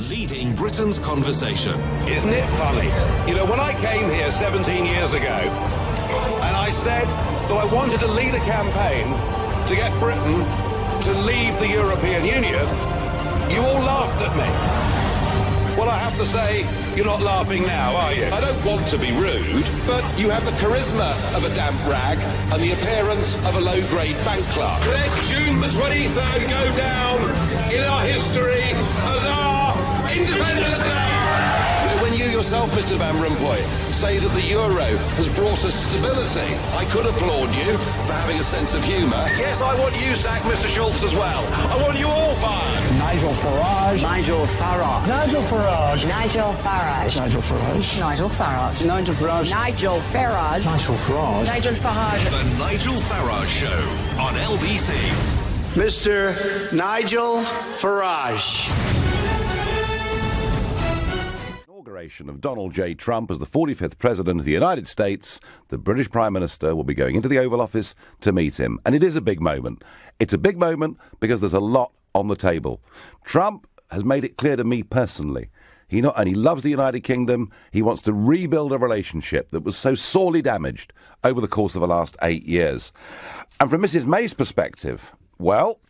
Leading Britain's conversation. Isn't it funny? You know, when I came here 17 years ago, and I said that I wanted to lead a campaign to get Britain to leave the European Union, you all laughed at me. Well, I have to say, you're not laughing now, are you? I don't want to be rude, but you have the charisma of a damp rag and the appearance of a low-grade bank clerk. Let June the 23rd go down in our history as our Independence Day. When you yourself, Mr. Van Rompuy, say that the euro has brought us stability, I could applaud you for having a sense of humour. Yes, I want you sacked, Mr. Schultz, as well. I want you all fired. Nigel Farage. Nigel Farage. Nigel Farage. Nigel Farage. Nigel Farage. Nigel Farage. Nigel Farage. Nigel Farage. Nigel Farage. Nigel Farage. The Nigel Farage Show on LBC. Mr. Nigel Farage. Inauguration of Donald J. Trump as the 45th President of the United States, the British Prime Minister will be going into the Oval Office to meet him. And it is a big moment. It's a big moment because there's a lot on the table. Trump has made it clear to me personally, he not only loves the United Kingdom, he wants to rebuild a relationship that was so sorely damaged over the course of the last 8 years. And from Mrs. May's perspective, well,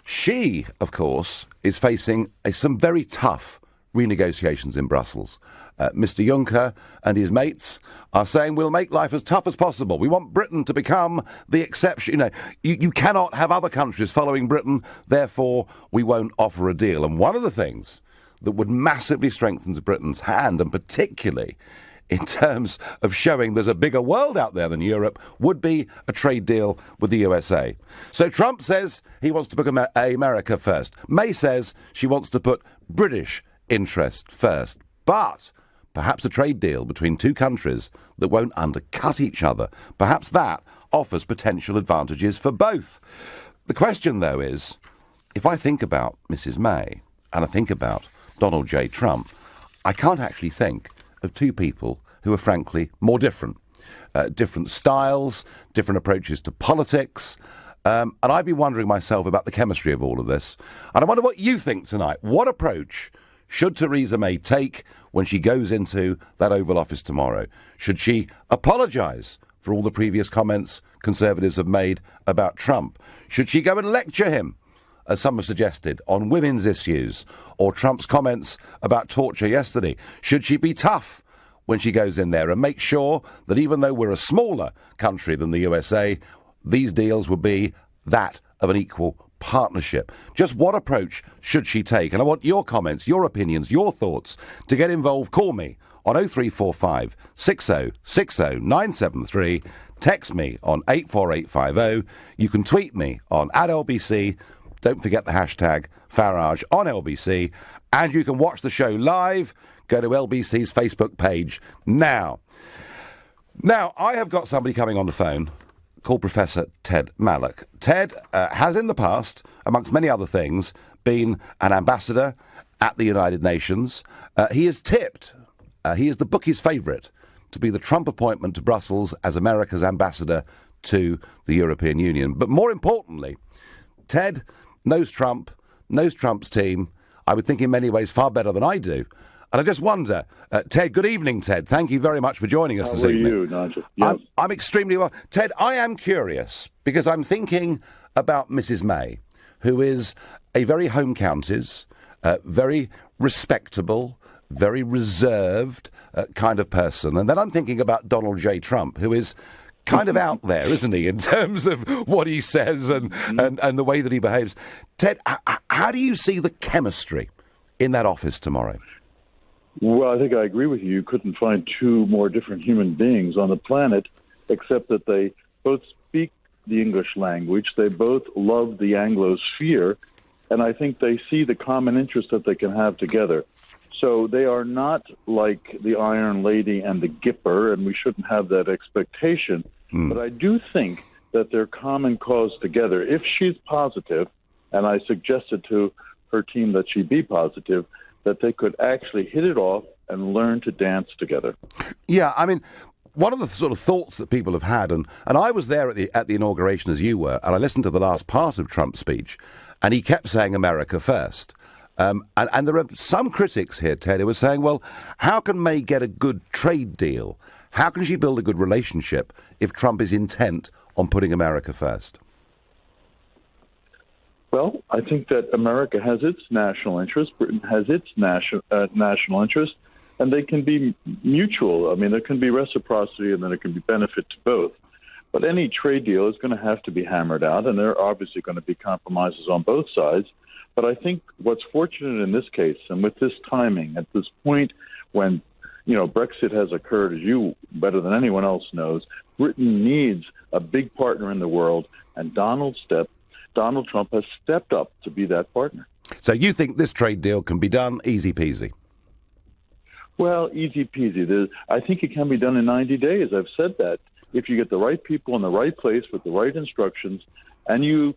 she, of course, is facing some very tough renegotiations in Brussels. Mr. Juncker and his mates are saying we'll make life as tough as possible. We want Britain to become the exception. You know, you cannot have other countries following Britain, therefore we won't offer a deal. And one of the things that would massively strengthen Britain's hand, and particularly in terms of showing there's a bigger world out there than Europe, would be a trade deal with the USA. So Trump says he wants to put America first. May says she wants to put British interest first. But perhaps a trade deal between two countries that won't undercut each other, perhaps that offers potential advantages for both. The question, though, is, if I think about Mrs. May and I think about Donald J. Trump, I can't actually think of two people who are frankly more different. Different styles, different approaches to politics. And I've been wondering myself about the chemistry of all of this. And I wonder what you think tonight. What approach should Theresa May take when she goes into that Oval Office tomorrow? Should she apologise for all the previous comments Conservatives have made about Trump? Should she go and lecture him, as some have suggested, on women's issues, or Trump's comments about torture yesterday? Should she be tough when she goes in there and make sure that even though we're a smaller country than the USA, these deals will be that of an equal partnership? Just what approach should she take? And I want your comments, your opinions, your thoughts. To get involved, call me on 0345 60 60 973. Text me on 84850. You can tweet me on @LBC. Don't forget the hashtag Farage on LBC. And you can watch the show live. Go to LBC's Facebook page now. Now, I have got somebody coming on the phone called Professor Ted Malloch. Ted has in the past, amongst many other things, been an ambassador at the United Nations. He is tipped, he is the bookie's favourite, to be the Trump appointment to Brussels as America's ambassador to the European Union. But more importantly, Ted knows Trump, knows Trump's team, I would think in many ways far better than I do. And I just wonder, Ted, good evening, Ted. Thank you very much for joining us this evening. How are you, Nigel? Yes. I'm extremely well. Ted, I am curious, because I'm thinking about Mrs. May, who is a very home counties, very respectable, very reserved kind of person. And then I'm thinking about Donald J. Trump, who is kind of out there, isn't he, in terms of what he says and the way that he behaves. Ted, how do you see the chemistry in that office tomorrow? Well, I think I agree with you. You couldn't find two more different human beings on the planet, except that they both speak the English language. They both love the Anglosphere, and I think they see the common interest that they can have together. So they are not like the Iron Lady and the Gipper, and we shouldn't have that expectation. But I do think that their common cause together, if she's positive, and I suggested to her team that she be positive, that they could actually hit it off and learn to dance together. Yeah, I mean, one of the sort of thoughts that people have had, and I was there at the inauguration as you were, and I listened to the last part of Trump's speech, and he kept saying America first. And there are some critics here, Ted, who are saying, well, how can May get a good trade deal? How can she build a good relationship if Trump is intent on putting America first? Well, I think that America has its national interest, Britain has its national interest, and they can be mutual. I mean, there can be reciprocity and then there can be benefit to both. But any trade deal is going to have to be hammered out, and there are obviously going to be compromises on both sides. But I think what's fortunate in this case, and with this timing, at this point when, Brexit has occurred, as you better than anyone else knows, Britain needs a big partner in the world, and Donald Trump has stepped up to be that partner. So you think this trade deal can be done easy peasy? Well, easy peasy. I think it can be done in 90 days. I've said that. If you get the right people in the right place with the right instructions, and you,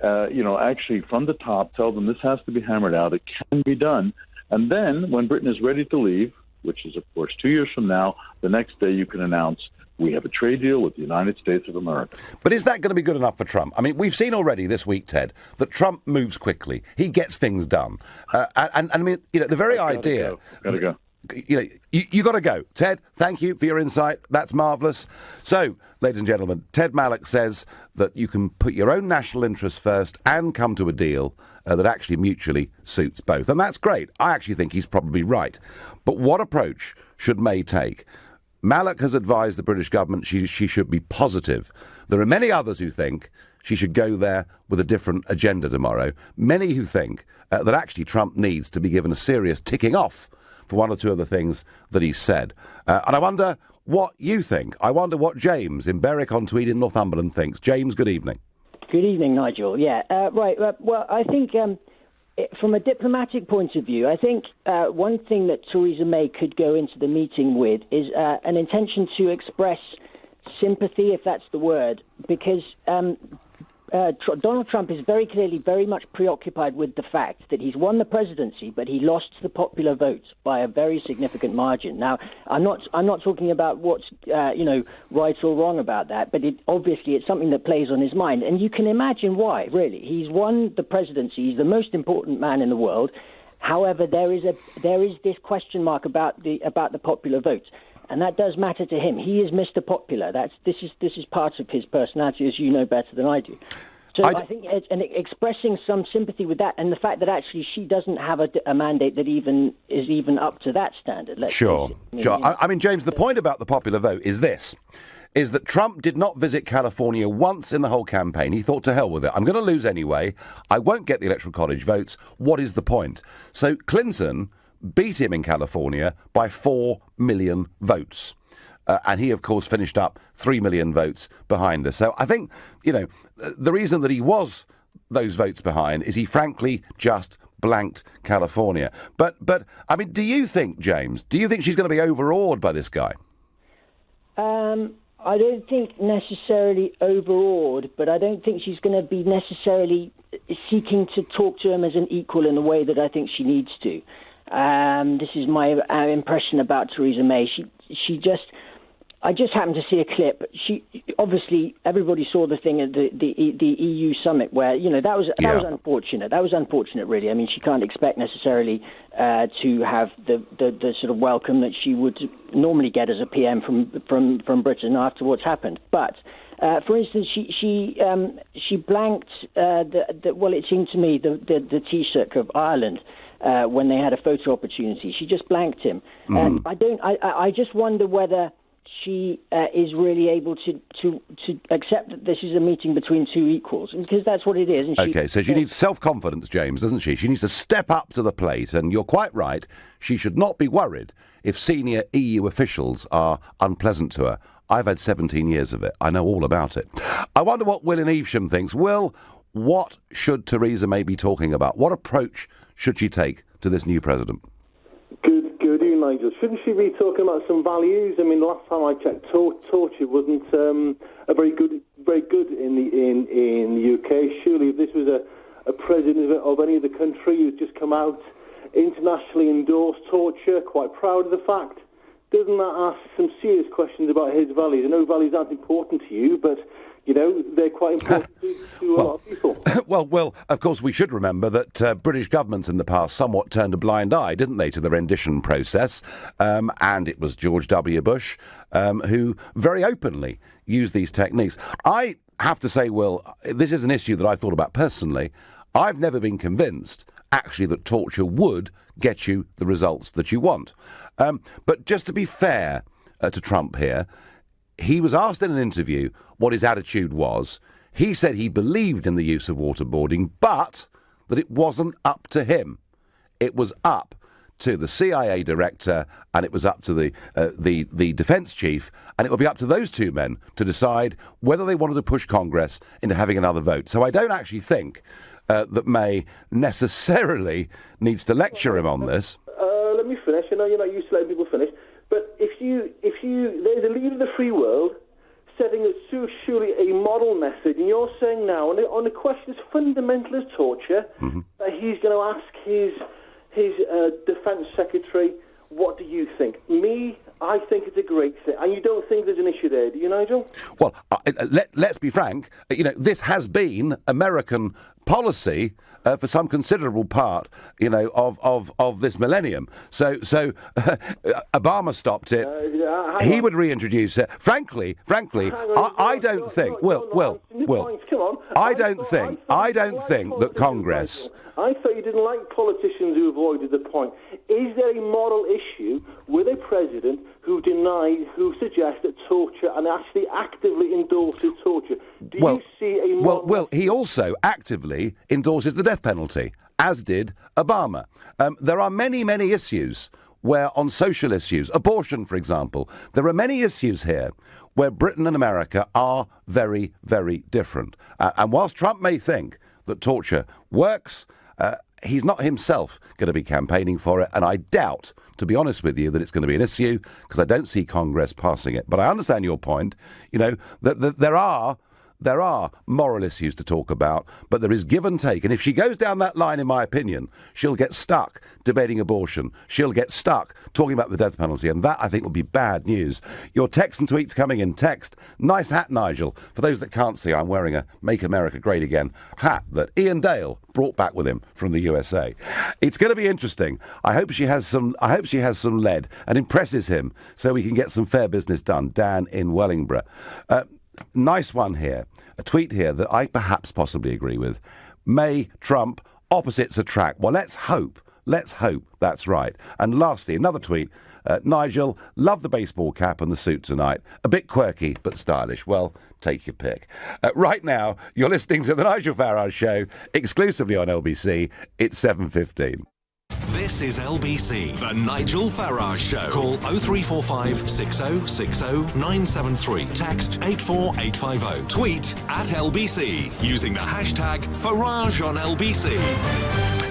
actually from the top tell them this has to be hammered out, it can be done. And then when Britain is ready to leave, which is, of course, 2 years from now, the next day you can announce we have a trade deal with the United States of America. But is that going to be good enough for Trump? I mean, we've seen already this week, Ted, that Trump moves quickly. He gets things done. And I mean, the very idea... Gotta go. You got to go. Ted, thank you for your insight. That's marvellous. So, ladies and gentlemen, Ted Malloch says that you can put your own national interests first and come to a deal that actually mutually suits both. And that's great. I actually think he's probably right. But what approach should May take? Malloch has advised the British government she should be positive. There are many others who think she should go there with a different agenda tomorrow. Many who think that actually Trump needs to be given a serious ticking off for one or two of the things that he said. And I wonder what you think. I wonder what James in Berwick-on-Tweed in Northumberland thinks. James, good evening. Good evening, Nigel. Yeah, right. Well, I think from a diplomatic point of view, I think one thing that Theresa May could go into the meeting with is an intention to express sympathy, if that's the word, because Donald Trump is very clearly very much preoccupied with the fact that he's won the presidency, but he lost the popular vote by a very significant margin. Now, I'm not talking about what's right or wrong about that, but obviously it's something that plays on his mind, and you can imagine why. Really, he's won the presidency. He's the most important man in the world. However, there is this question mark about the popular vote. And that does matter to him. He is Mr. Popular. This is part of his personality, as you know better than I do. So I think expressing some sympathy with that, and the fact that actually she doesn't have a mandate that is even up to that standard. Sure. I mean, James, the point about the popular vote is that Trump did not visit California once in the whole campaign. He thought, to hell with it. I'm going to lose anyway. I won't get the Electoral College votes. What is the point? So Clinton beat him in California by 4 million votes. And he, of course, finished up 3 million votes behind us. So I think, the reason that he was those votes behind is he frankly just blanked California. But I mean, do you think, James, she's going to be overawed by this guy? I don't think necessarily overawed, but I don't think she's going to be necessarily seeking to talk to him as an equal in the way that I think she needs to. This is my impression about Theresa May. I just happened to see a clip. Obviously everybody saw the thing at the EU summit where that was unfortunate. That was unfortunate, really. I mean, she can't expect necessarily to have the sort of welcome that she would normally get as a PM from Britain after what's happened. But for instance, she blanked it seemed to me the Taoiseach of Ireland. When they had a photo opportunity, she just blanked him. And I just wonder whether she is really able to accept that this is a meeting between two equals, because that's what it is. And so she needs self-confidence, James, doesn't she? She needs to step up to the plate, and you're quite right. She should not be worried if senior EU officials are unpleasant to her. I've had 17 years of it. I know all about it. I wonder what Will in Evesham thinks. Will, what should Theresa May be talking about? What approach should she take to this new president? Good evening, Nigel. Shouldn't she be talking about some values? I mean, the last time I checked, torture wasn't a very good in the UK. Surely, if this was a president of any other country who's just come out, internationally endorsed torture, quite proud of the fact, doesn't that ask some serious questions about his values? I know values aren't important to you, but they're quite important to a lot of people. Well, of course, we should remember that British governments in the past somewhat turned a blind eye, didn't they, to the rendition process? And it was George W. Bush who very openly used these techniques. I have to say, Will, this is an issue that I thought about personally. I've never been convinced, actually, that torture would get you the results that you want. But just to be fair to Trump here, he was asked in an interview what his attitude was. He said he believed in the use of waterboarding, but that it wasn't up to him. It was up to the CIA director, and it was up to the defence chief, and it will be up to those two men to decide whether they wanted to push Congress into having another vote. So I don't actually think that May necessarily needs to lecture him on this. Let me finish. I know you're not used to letting people finish, but if you, there's a leader of the free world setting us surely a model message, and you're saying now on a question as fundamental as torture, that he's going to ask his defence secretary, what do you think? I think it's a great thing. And you don't think there's an issue there, do you, Nigel? Well, let's be frank. This has been American policy for some considerable part, of this millennium. So Obama stopped it. He would reintroduce it. Frankly, I don't think. I don't think that Congress. I thought you didn't like politicians who avoided the point. Is there a moral issue with a president who suggests that torture and actually actively endorses torture? Do you see a moral... Well, he also actively endorses the death penalty, as did Obama. There are many, many issues where, on social issues, abortion, for example, there are many issues here where Britain and America are very, very different. And whilst Trump may think that torture works, he's not himself going to be campaigning for it, and I doubt, to be honest with you, that it's going to be an issue, because I don't see Congress passing it. But I understand your point, that there are moral issues to talk about, but there is give and take. And if she goes down that line, in my opinion, she'll get stuck debating abortion. She'll get stuck talking about the death penalty. And that, I think, will be bad news. Your texts and tweets coming in. Text, nice hat, Nigel. For those that can't see, I'm wearing a Make America Great Again hat that Ian Dale brought back with him from the USA. It's going to be interesting. I hope she has some lead and impresses him so we can get some fair business done. Dan in Wellingborough. Nice one here. A tweet here that I perhaps possibly agree with. May, Trump, opposites attract. Well, let's hope that's right. And lastly, another tweet. Nigel, love the baseball cap and the suit tonight. A bit quirky, but stylish. Well, take your pick. Right now, you're listening to The Nigel Farage Show, exclusively on LBC. It's 7:15. This is LBC, The Nigel Farage Show. Call 0345 6060 973. Text 84850. Tweet at LBC using the hashtag Farage on LBC.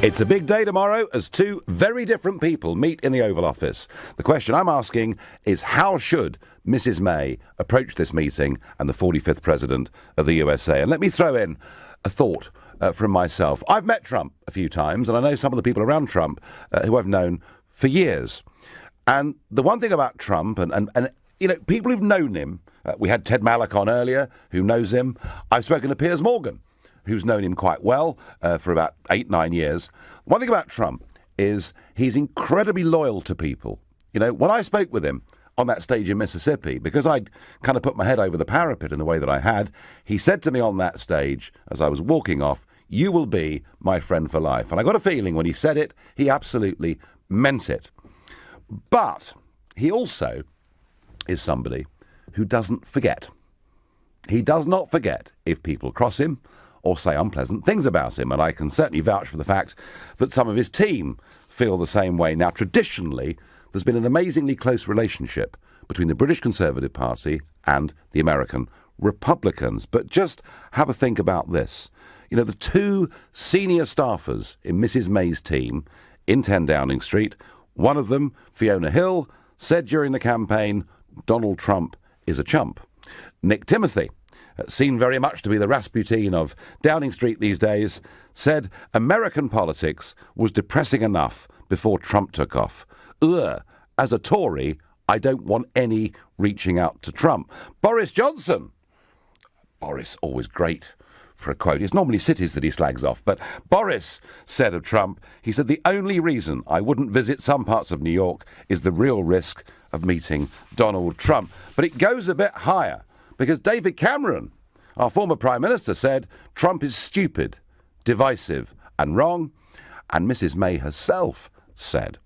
It's a big day tomorrow as two very different people meet in the Oval Office. The question I'm asking is, how should Mrs May approach this meeting and the 45th President of the USA? And let me throw in a thought from myself. I've met Trump a few times, and I know some of the people around Trump who I've known for years. And the one thing about Trump, and people who've known him, we had Ted Malloch on earlier, who knows him. I've spoken to Piers Morgan, who's known him quite well for about 8-9 years. One thing about Trump is he's incredibly loyal to people. When I spoke with him on that stage in Mississippi, because I'd kind of put my head over the parapet in the way that I had, he said to me on that stage, as I was walking off, "You will be my friend for life." And I got a feeling when he said it, he absolutely meant it. But he also is somebody who doesn't forget. He does not forget if people cross him or say unpleasant things about him. And I can certainly vouch for the fact that some of his team feel the same way. Now, traditionally, there's been an amazingly close relationship between the British Conservative Party and the American Republicans. But just have a think about this. The two senior staffers in Mrs May's team in 10 Downing Street, one of them, Fiona Hill, said during the campaign, Donald Trump is a chump. Nick Timothy, seen very much to be the Rasputin of Downing Street these days, said American politics was depressing enough before Trump took off. As a Tory, I don't want any reaching out to Trump. Boris Johnson Boris, always great for a quote. It's normally cities that he slags off. But Boris said of Trump, he said, the only reason I wouldn't visit some parts of New York is the real risk of meeting Donald Trump. But it goes a bit higher because David Cameron, our former Prime Minister, said Trump is stupid, divisive and wrong. And Mrs May herself said,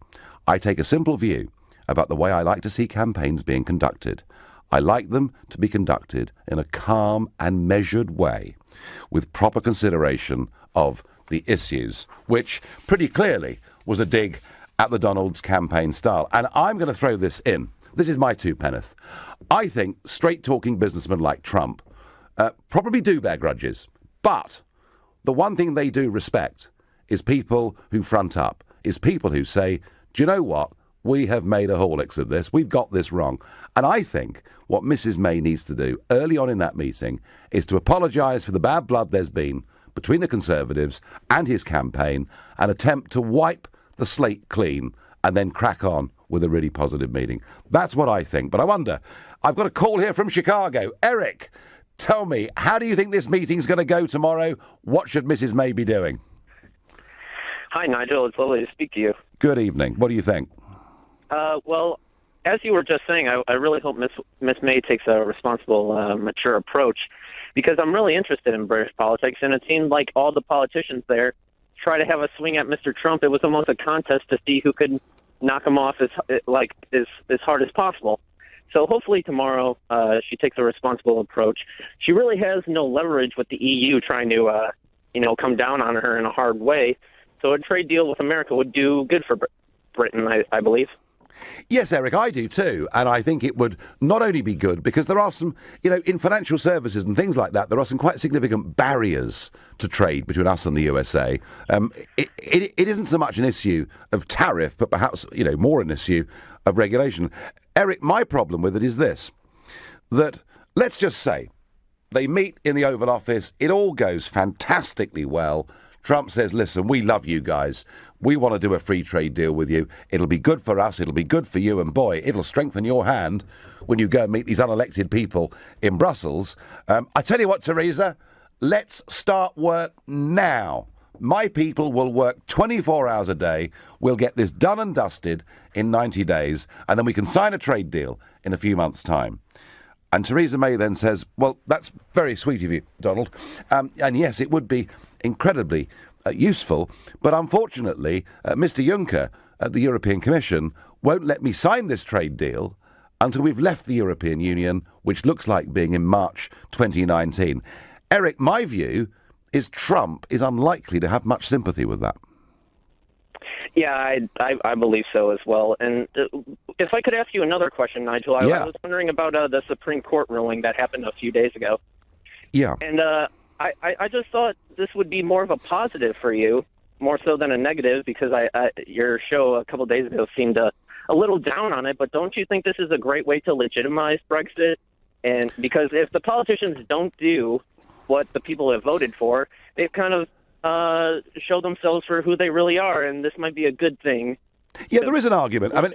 I take a simple view about the way I like to see campaigns being conducted. I like them to be conducted in a calm and measured way with proper consideration of the issues, which pretty clearly was a dig at the Donald's campaign style. And I'm going to throw this in. This is my two penneth. I think straight-talking businessmen like Trump probably do bear grudges. But the one thing they do respect is people who front up, is people who say, do you know what? We have made a Horlicks of this. We've got this wrong. And I think what Mrs May needs to do early on in that meeting is to apologise for the bad blood there's been between the Conservatives and his campaign and attempt to wipe the slate clean and then crack on with a really positive meeting. That's what I think. But I wonder, I've got a call here from Chicago. Eric, tell me, how do you think this meeting's going to go tomorrow? What should Mrs May be doing? Hi, Nigel. It's lovely to speak to you. Good evening. What do you think? Well, as you were just saying, I really hope Miss May takes a responsible, mature approach, because I'm really interested in British politics, and it seemed like all the politicians there try to have a swing at Mr. Trump. It was almost a contest to see who could knock him off as hard as possible. So hopefully tomorrow she takes a responsible approach. She really has no leverage with the EU trying to, come down on her in a hard way. So a trade deal with America would do good for Britain, I believe. Yes, Eric, I do too. And I think it would not only be good, because there are some, in financial services and things like that, there are some quite significant barriers to trade between us and the USA. It isn't so much an issue of tariff, but perhaps, more an issue of regulation. Eric, my problem with it is this, that let's just say they meet in the Oval Office. It all goes fantastically well. Trump says, listen, we love you guys. We want to do a free trade deal with you. It'll be good for us. It'll be good for you. And boy, it'll strengthen your hand when you go and meet these unelected people in Brussels. I tell you what, Theresa, let's start work now. My people will work 24 hours a day. We'll get this done and dusted in 90 days. And then we can sign a trade deal in a few months' time. And Theresa May then says, well, that's very sweet of you, Donald. And yes, it would be incredibly useful, but unfortunately, Mr Juncker at the European Commission won't let me sign this trade deal until we've left the European Union, which looks like being in March 2019. Eric, my view is Trump is unlikely to have much sympathy with that. Yeah, I believe so as well. And if I could ask you another question, Nigel, I was wondering about the Supreme Court ruling that happened a few days ago. Yeah. And I just thought this would be more of a positive for you, more so than a negative, because your show a couple of days ago seemed a little down on it. But don't you think this is a great way to legitimize Brexit? And because if the politicians don't do what the people have voted for, they've kind of show themselves for who they really are, and this might be a good thing. Yeah, there is an argument. I mean,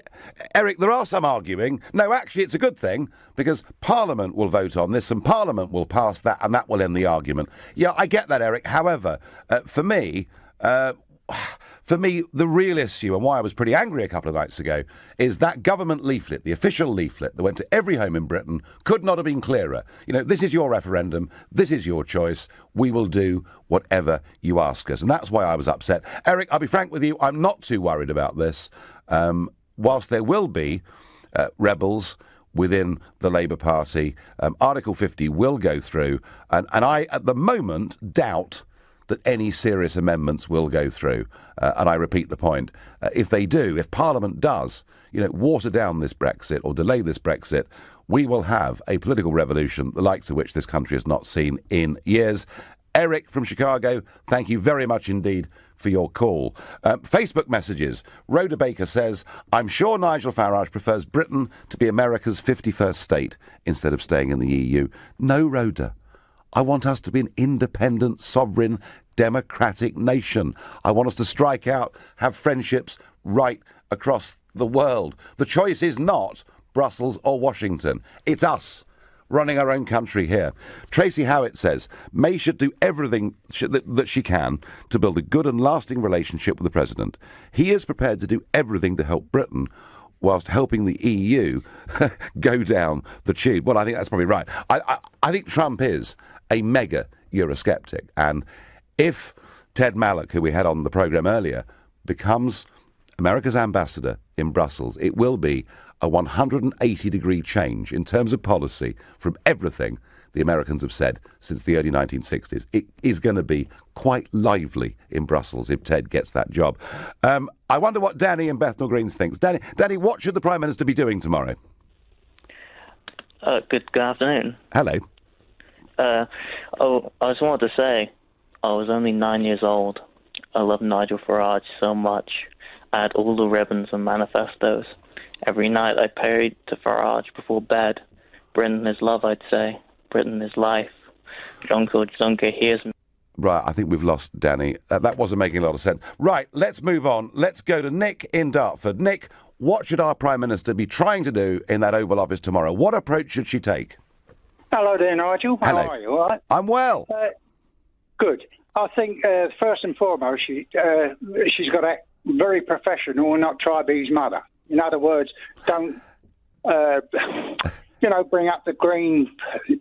Eric, there are some arguing. No, actually, it's a good thing, because Parliament will vote on this, and Parliament will pass that, and that will end the argument. Yeah, I get that, Eric. However, for me, the real issue, and why I was pretty angry a couple of nights ago, is that government leaflet, the official leaflet that went to every home in Britain, could not have been clearer. This is your referendum. This is your choice. We will do whatever you ask us. And that's why I was upset. Eric, I'll be frank with you, I'm not too worried about this. Whilst there will be rebels within the Labour Party, Article 50 will go through. And I, at the moment, doubt that any serious amendments will go through. And I repeat the point. If they do, if Parliament does, water down this Brexit or delay this Brexit, we will have a political revolution, the likes of which this country has not seen in years. Eric from Chicago, thank you very much indeed for your call. Facebook messages. Rhoda Baker says, I'm sure Nigel Farage prefers Britain to be America's 51st state instead of staying in the EU. No, Rhoda. I want us to be an independent, sovereign, democratic nation. I want us to strike out, have friendships right across the world. The choice is not Brussels or Washington. It's us running our own country here. Tracy Howitt says, May should do everything that she can to build a good and lasting relationship with the President. He is prepared to do everything to help Britain whilst helping the EU go down the tube. Well, I think that's probably right. I think Trump is a mega Eurosceptic. And if Ted Mallock, who we had on the programme earlier, becomes America's ambassador in Brussels, it will be a 180-degree change in terms of policy from everything the Americans have said since the early 1960s. It is going to be quite lively in Brussels if Ted gets that job. I wonder what Danny in Bethnal Greens thinks. Danny, what should the Prime Minister be doing tomorrow? Good afternoon. Hello. I just wanted to say, I was only 9 years old. I love Nigel Farage so much. I had all the ribbons and manifestos. Every night I prayed to Farage before bed. Britain is love, I'd say. Britain is life. Jean-Claude Juncker hears me. Right, I think we've lost Danny. That wasn't making a lot of sense. Right, let's move on. Let's go to Nick in Dartford. Nick, what should our Prime Minister be trying to do in that Oval Office tomorrow? What approach should she take? Hello there, Nigel. Hello. How are you? All right? I'm well. Good. I think, first and foremost, she's got to act very professional and not try to be his mother. In other words, don't, bring up the green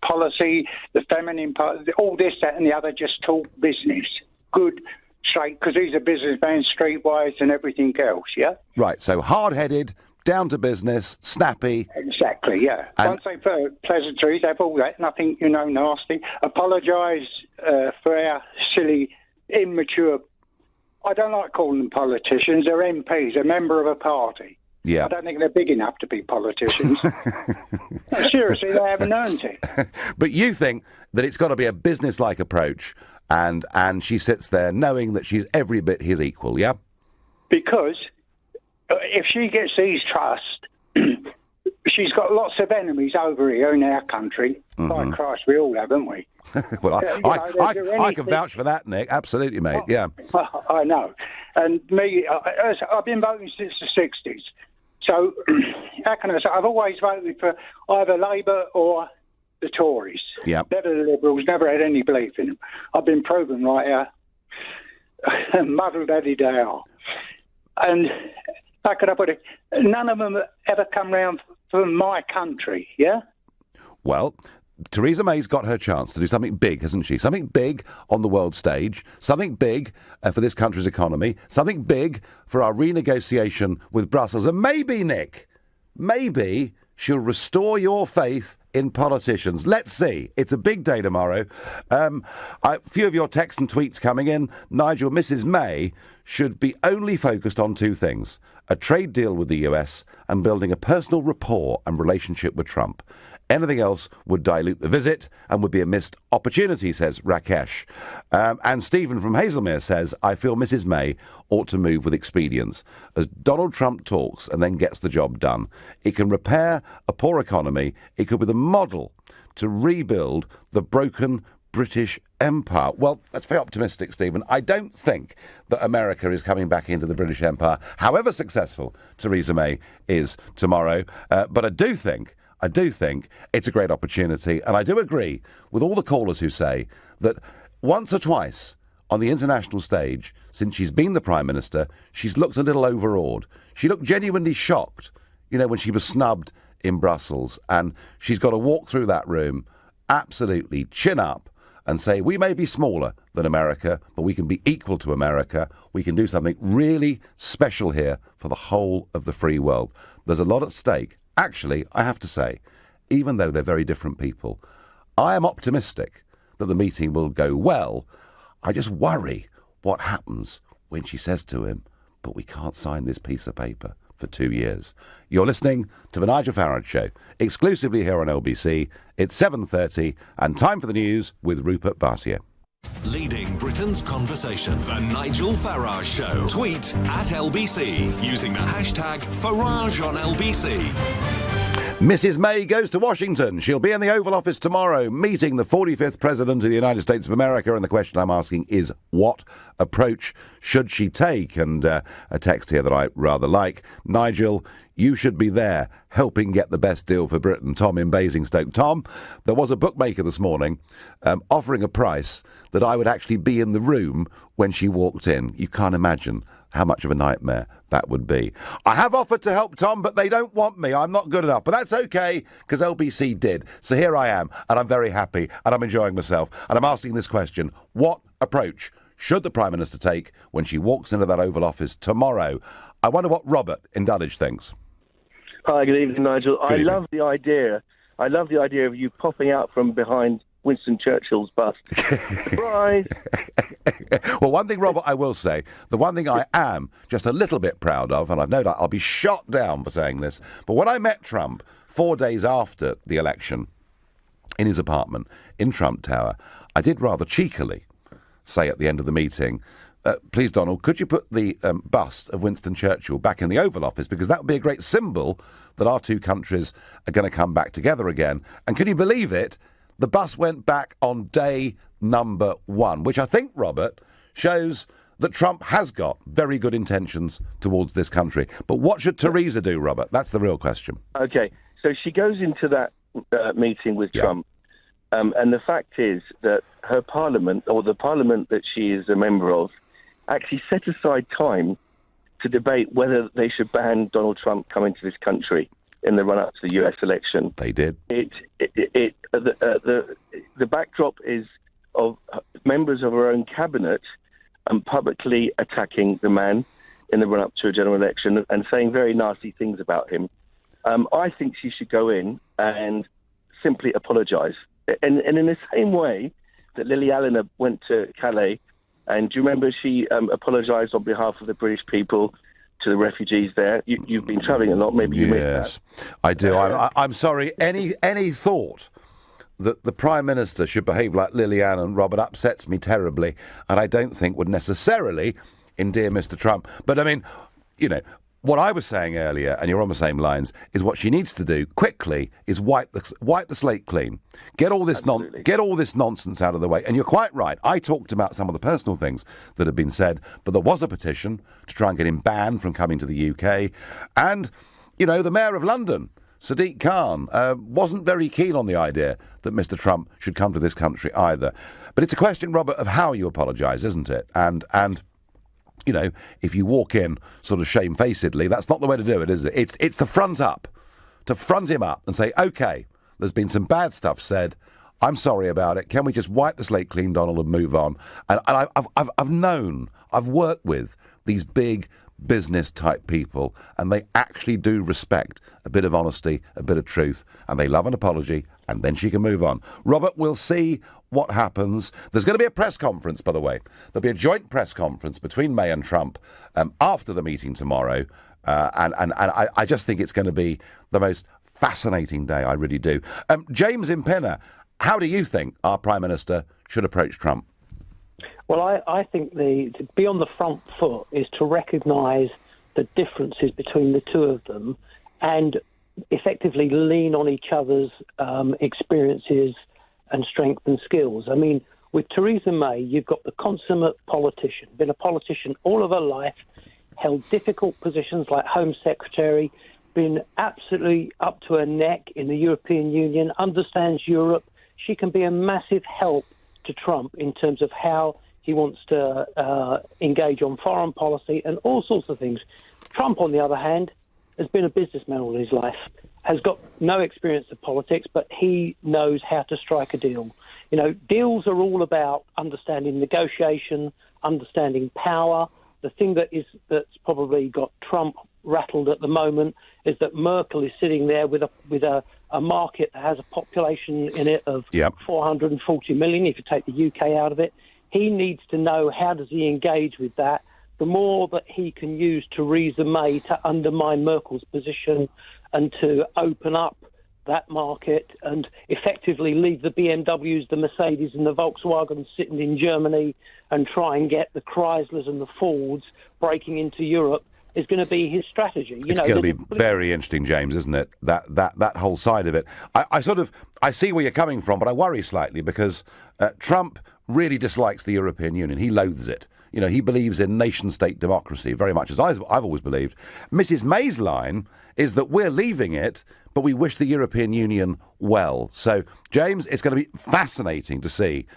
policy, the feminine policy, all this, that and the other, just talk business. Good, straight, because he's a businessman, streetwise and everything else, yeah? Right, so hard-headed, down to business, snappy. Exactly, yeah. Don't say pleasantries, have all that, nothing, nasty. Apologise for our silly, immature... I don't like calling them politicians. They're MPs, a member of a party. Yeah. I don't think they're big enough to be politicians. No, seriously, they haven't earned it. But you think that it's got to be a business-like approach, and she sits there knowing that she's every bit his equal, yeah? Because if she gets his trust, she's got lots of enemies over here in our country. Mm-hmm. By Christ, we all have, haven't we? Well, I can vouch for that, Nick. Absolutely, mate. Yeah. I know. And me, I've been voting since the 60s. So, how can I say? I've always voted for either Labour or the Tories. Yeah. Never the Liberals, never had any belief in them. I've been proven right here. Muddled Eddie Dow. And how can I put it? None of them ever come round from my country, yeah? Well, Theresa May's got her chance to do something big, hasn't she? Something big on the world stage, something big for this country's economy, something big for our renegotiation with Brussels. And maybe, Nick, maybe she'll restore your faith in politicians. Let's see. It's a big day tomorrow. A few of your texts and tweets coming in. Nigel, Mrs. May should be only focused on two things: a trade deal with the US and building a personal rapport and relationship with Trump. Anything else would dilute the visit and would be a missed opportunity, says Rakesh. And Stephen from Hazelmere says, I feel Mrs. May ought to move with expedience. As Donald Trump talks and then gets the job done, it can repair a poor economy. It could be the model to rebuild the broken British Empire. Well, that's very optimistic, Stephen. I don't think that America is coming back into the British Empire, however successful Theresa May is tomorrow. But I do think it's a great opportunity, and I do agree with all the callers who say that once or twice on the international stage, since she's been the Prime Minister, she's looked a little overawed. She looked genuinely shocked, when she was snubbed in Brussels, and she's got to walk through that room absolutely chin up and say, we may be smaller than America, but we can be equal to America. We can do something really special here for the whole of the free world. There's a lot at stake. Actually, I have to say, even though they're very different people, I am optimistic that the meeting will go well. I just worry what happens when she says to him, but we can't sign this piece of paper for 2 years. You're listening to The Nigel Farage Show, exclusively here on LBC. It's 7:30 and time for the news with Rupert Bartier. Leading Britain's conversation, The Nigel Farage Show. Tweet at LBC using the hashtag FarageOnLBC. Mrs. May goes to Washington. She'll be in the Oval Office tomorrow, meeting the 45th President of the United States of America. And the question I'm asking is, what approach should she take? And a text here that I rather like. Nigel, you should be there helping get the best deal for Britain. Tom in Basingstoke. Tom, there was a bookmaker this morning offering a price that I would actually be in the room when she walked in. You can't imagine how much of a nightmare that would be. I have offered to help, Tom, but they don't want me. I'm not good enough. But that's okay, because LBC did. So here I am, and I'm very happy, and I'm enjoying myself. And I'm asking this question: what approach should the Prime Minister take when she walks into that Oval Office tomorrow? I wonder what Robert in Dulwich thinks. Hi, good evening, Nigel. Good evening. Love the idea. I love the idea of you popping out from behind Winston Churchill's bust. Surprise! Well, one thing, Robert, I will say, the one thing I am just a little bit proud of, and I've no doubt I'll be shot down for saying this, but when I met Trump 4 days after the election in his apartment in Trump Tower, I did rather cheekily say at the end of the meeting, please, Donald, could you put the bust of Winston Churchill back in the Oval Office, because that would be a great symbol that our two countries are going to come back together again. And can you believe it? The bus went back on day number 1, which I think, Robert, shows that Trump has got very good intentions towards this country. But what should Theresa do, Robert? That's the real question. Okay, so she goes into that meeting with Trump, and the fact is that her parliament, or the parliament that she is a member of, actually set aside time to debate whether they should ban Donald Trump coming to this country in the run-up to the US election. They did. The backdrop is of members of her own cabinet publicly attacking the man in the run-up to a general election and saying very nasty things about him. I think she should go in and simply apologise. And in the same way that Lily Allen went to Calais, and do you remember she apologised on behalf of the British people to the refugees there? You've been travelling a lot, maybe you missed that. I do. I'm sorry. Any thought that the Prime Minister should behave like Lily Allen, Robert, upsets me terribly, and I don't think would necessarily endear Mr. Trump. But I mean, you know, what I was saying earlier, and you're on the same lines, is what she needs to do quickly is wipe the slate clean. Get all this nonsense out of the way. And you're quite right. I talked about some of the personal things that have been said, but there was a petition to try and get him banned from coming to the UK. And, you know, the Mayor of London, Sadiq Khan, wasn't very keen on the idea that Mr. Trump should come to this country either. But it's a question, Robert, of how you apologise, isn't it? And you know, if you walk in sort of shamefacedly, that's not the way to do it, is it? It's to front him up and say, OK, there's been some bad stuff said. I'm sorry about it. Can we just wipe the slate clean, Donald, and move on? And I've worked with these big business-type people, and they actually do respect a bit of honesty, a bit of truth, and they love an apology, and then she can move on. Robert, we'll see what happens. There's going to be a press conference, by the way. There'll be a joint press conference between May and Trump after the meeting tomorrow, and I just think it's going to be the most fascinating day, I really do. James in Pinner, how do you think our Prime Minister should approach Trump? Well, I think to be on the front foot is to recognise the differences between the two of them and effectively lean on each other's experiences and strength and skills. I mean, with Theresa May, you've got the consummate politician, been a politician all of her life, held difficult positions like Home Secretary, been absolutely up to her neck in the European Union, understands Europe. She can be a massive help to Trump in terms of how he wants to engage on foreign policy and all sorts of things. Trump, on the other hand, has been a businessman all his life, has got no experience of politics, but he knows how to strike a deal. You know, deals are all about understanding negotiation, understanding power. The thing that's probably got Trump rattled at the moment is that Merkel is sitting there with a market that has a population in it of 440 million, if you take the UK out of it. He needs to know how does he engage with that. The more that he can use Theresa May to undermine Merkel's position and to open up that market and effectively leave the BMWs, the Mercedes and the Volkswagens sitting in Germany and try and get the Chryslers and the Fords breaking into Europe is going to be his strategy. It's going to be very interesting, James, isn't it? That whole side of it. I see where you're coming from, but I worry slightly because Trump really dislikes the European Union. He loathes it. he believes in nation-state democracy, very much as I've always believed. Mrs May's line is that we're leaving it, but we wish the European Union well. So, James, it's going to be fascinating to see,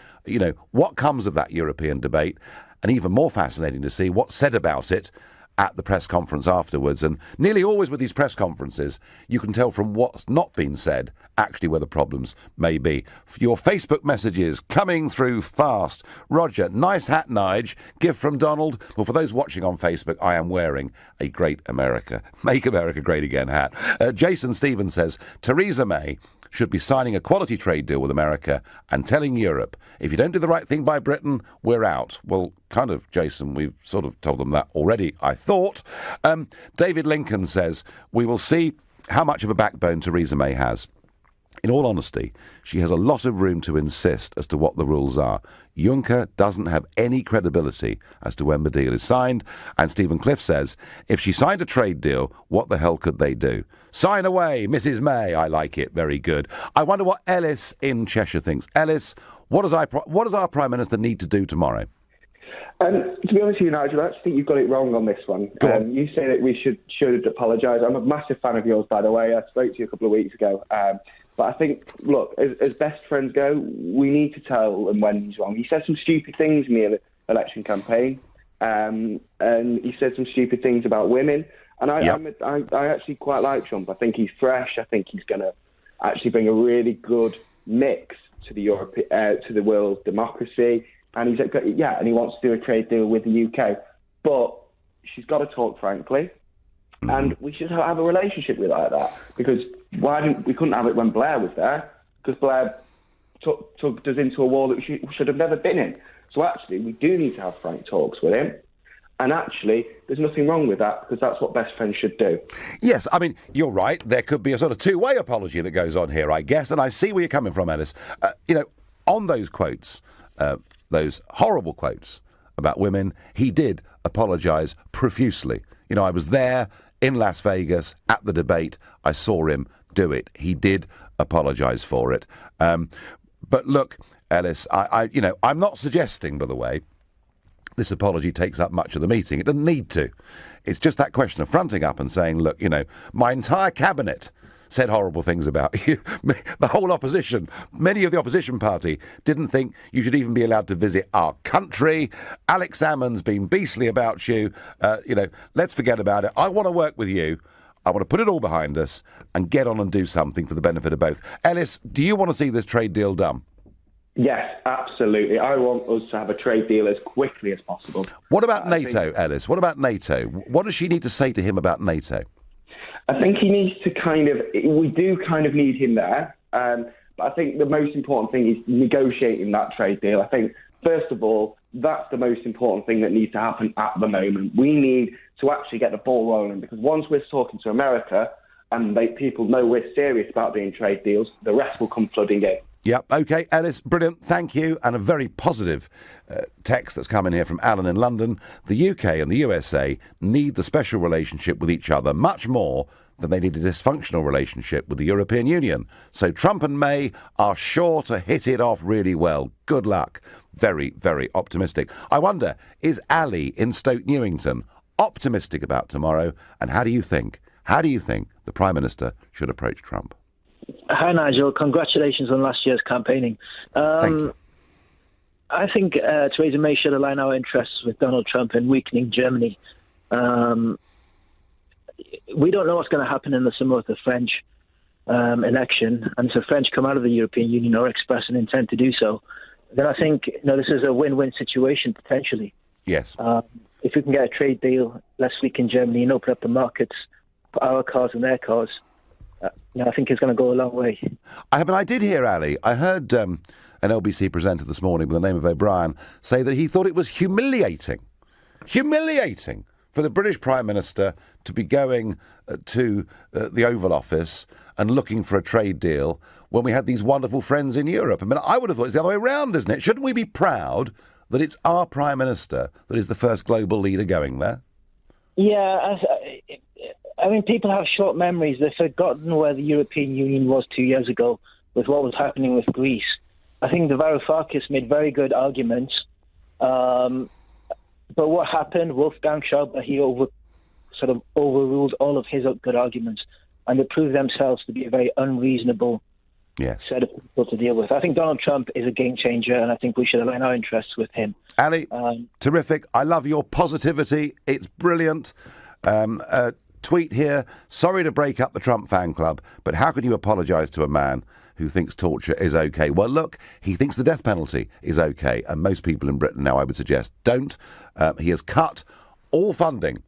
what comes of that European debate, and even more fascinating to see what's said about it at the press conference afterwards. And nearly always with these press conferences, you can tell from what's not been said actually where the problems may be. Your Facebook messages coming through fast. Roger, nice hat, Nige. Gift from Donald. Well, for those watching on Facebook, I am wearing a Great America, Make America Great Again hat. Jason Stevens says, Theresa May should be signing a quality trade deal with America and telling Europe, if you don't do the right thing by Britain, we're out. Well, kind of, Jason, we've sort of told them that already, I thought. David Lincoln says, we will see how much of a backbone Theresa May has. In all honesty, she has a lot of room to insist as to what the rules are. Juncker doesn't have any credibility as to when the deal is signed. And Stephen Cliff says, if she signed a trade deal, what the hell could they do? Sign away, Mrs May. I like it. Very good. I wonder what Ellis in Cheshire thinks. Ellis, what does our Prime Minister need to do tomorrow? To be honest with you, Nigel, I actually think you've got it wrong on this one. You say that we should apologise. I'm a massive fan of yours, by the way. I spoke to you a couple of weeks ago. But I think, look, as best friends go, we need to tell him when he's wrong. He said some stupid things in the election campaign, and he said some stupid things about women. And I actually quite like Trump. I think he's fresh. I think he's going to actually bring a really good mix to the to the world's democracy. And and he wants to do a trade deal with the UK. But she's got to talk frankly. And we should have a relationship with her like that, because we couldn't have it when Blair was there, because Blair took us into a war that we should have never been in. So actually, we do need to have frank talks with him. And actually, there's nothing wrong with that, because that's what best friends should do. Yes, I mean, you're right. There could be a sort of two-way apology that goes on here, I guess. And I see where you're coming from, Ellis. On those quotes, those horrible quotes about women, he did apologise profusely. I was there in Las Vegas at the debate. I saw him do it. He did apologise for it. But look, Ellis, I'm not suggesting, by the way, this apology takes up much of the meeting. It doesn't need to. It's just that question of fronting up and saying, look, my entire cabinet said horrible things about you. The whole opposition, many of the opposition party didn't think you should even be allowed to visit our country. Alex Salmond's been beastly about you. Let's forget about it. I want to work with you. I want to put it all behind us and get on and do something for the benefit of both. Ellis, do you want to see this trade deal done? Yes, absolutely. I want us to have a trade deal as quickly as possible. What about NATO, Ellis? What about NATO? What does she need to say to him about NATO? I think he needs to we do need him there. But I think the most important thing is negotiating that trade deal. I think, first of all, that's the most important thing that needs to happen at the moment. We need to actually get the ball rolling, because once we're talking to America and people know we're serious about doing trade deals, the rest will come flooding in. Yep. OK, Ellis, brilliant. Thank you. And a very positive text that's come in here from Alan in London. The UK and the USA need the special relationship with each other much more than they need a dysfunctional relationship with the European Union. So Trump and May are sure to hit it off really well. Good luck. Very, very optimistic. I wonder, is Ali in Stoke Newington optimistic about tomorrow? And how do you think the Prime Minister should approach Trump? Hi, Nigel. Congratulations on last year's campaigning. Thank you. I think Theresa May should align our interests with Donald Trump in weakening Germany. We don't know what's going to happen in the summer with the French election, and if the French come out of the European Union or express an intent to do so, then I think this is a win-win situation potentially. Yes. If we can get a trade deal, less weaken Germany and open up the markets for our cars and their cars, I think it's going to go a long way. I did hear, Ali, I heard an LBC presenter this morning with the name of O'Brien say that he thought it was humiliating for the British Prime Minister to be going to the Oval Office and looking for a trade deal when we had these wonderful friends in Europe. I mean, I would have thought it's the other way around, isn't it? Shouldn't we be proud that it's our Prime Minister that is the first global leader going there? Yeah, I mean, people have short memories. They've forgotten where the European Union was 2 years ago with what was happening with Greece. I think the Varoufakis made very good arguments. But what happened? Wolfgang Schäuble, he overruled all of his good arguments, and they proved themselves to be a very unreasonable set of people to deal with. I think Donald Trump is a game changer, and I think we should align our interests with him. Ali, terrific. I love your positivity. It's brilliant. Tweet here, sorry to break up the Trump fan club, but how can you apologise to a man who thinks torture is OK? Well, look, he thinks the death penalty is OK, and most people in Britain now, I would suggest, don't. He has cut all funding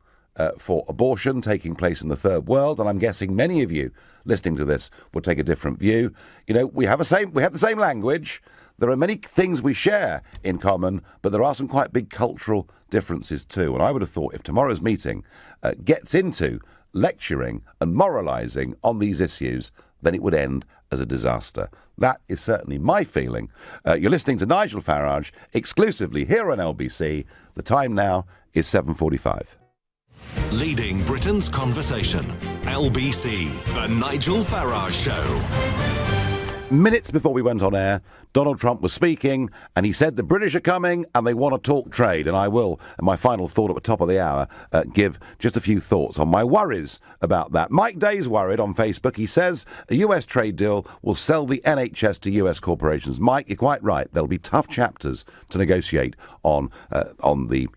for abortion taking place in the third world, and I'm guessing many of you listening to this will take a different view. You know, we have the same language. There are many things we share in common, but there are some quite big cultural differences too. And I would have thought if tomorrow's meeting gets into lecturing and moralising on these issues, then it would end as a disaster. That is certainly my feeling. You're listening to Nigel Farage exclusively here on LBC. The time now is 7:45. Leading Britain's conversation. LBC, The Nigel Farage Show. Minutes before we went on air, Donald Trump was speaking, and he said the British are coming and they want to talk trade. And I will, in my final thought at the top of the hour, give just a few thoughts on my worries about that. Mike Day's worried on Facebook. He says a US trade deal will sell the NHS to US corporations. Mike, you're quite right. There'll be tough chapters to negotiate on the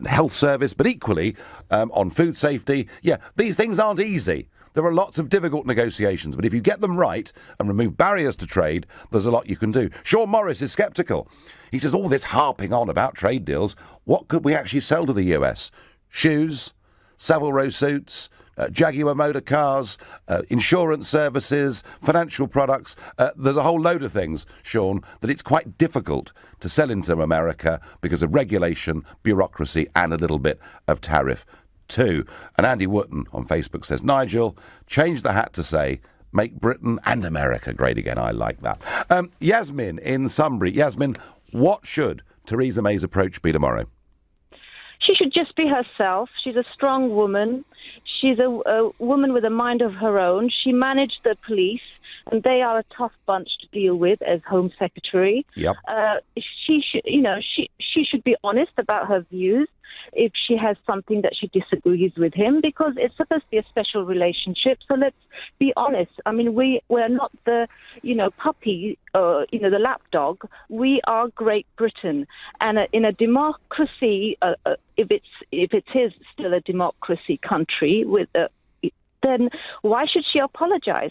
health service, but equally on food safety. Yeah, these things aren't easy. There are lots of difficult negotiations, but if you get them right and remove barriers to trade, there's a lot you can do. Sean Morris is sceptical. He says all this harping on about trade deals, what could we actually sell to the US? Shoes, Savile Row suits, Jaguar motor cars, insurance services, financial products. There's a whole load of things, Sean, that it's quite difficult to sell into America because of regulation, bureaucracy, and a little bit of tariff too. And Andy Wotton on Facebook says, Nigel, change the hat to say, make Britain and America great again. I like that. Yasmin in Sunbury. Yasmin, what should Theresa May's approach be tomorrow? She should just be herself. She's a strong woman. She's a woman with a mind of her own. She managed the police, and they are a tough bunch to deal with as Home Secretary. Yep. She should be honest about her views if she has something that she disagrees with him, because it's supposed to be a special relationship. So let's be honest. I mean, we're not the, puppy, the lapdog. We are Great Britain, and in a democracy, if it is still a democracy country with then why should she apologize?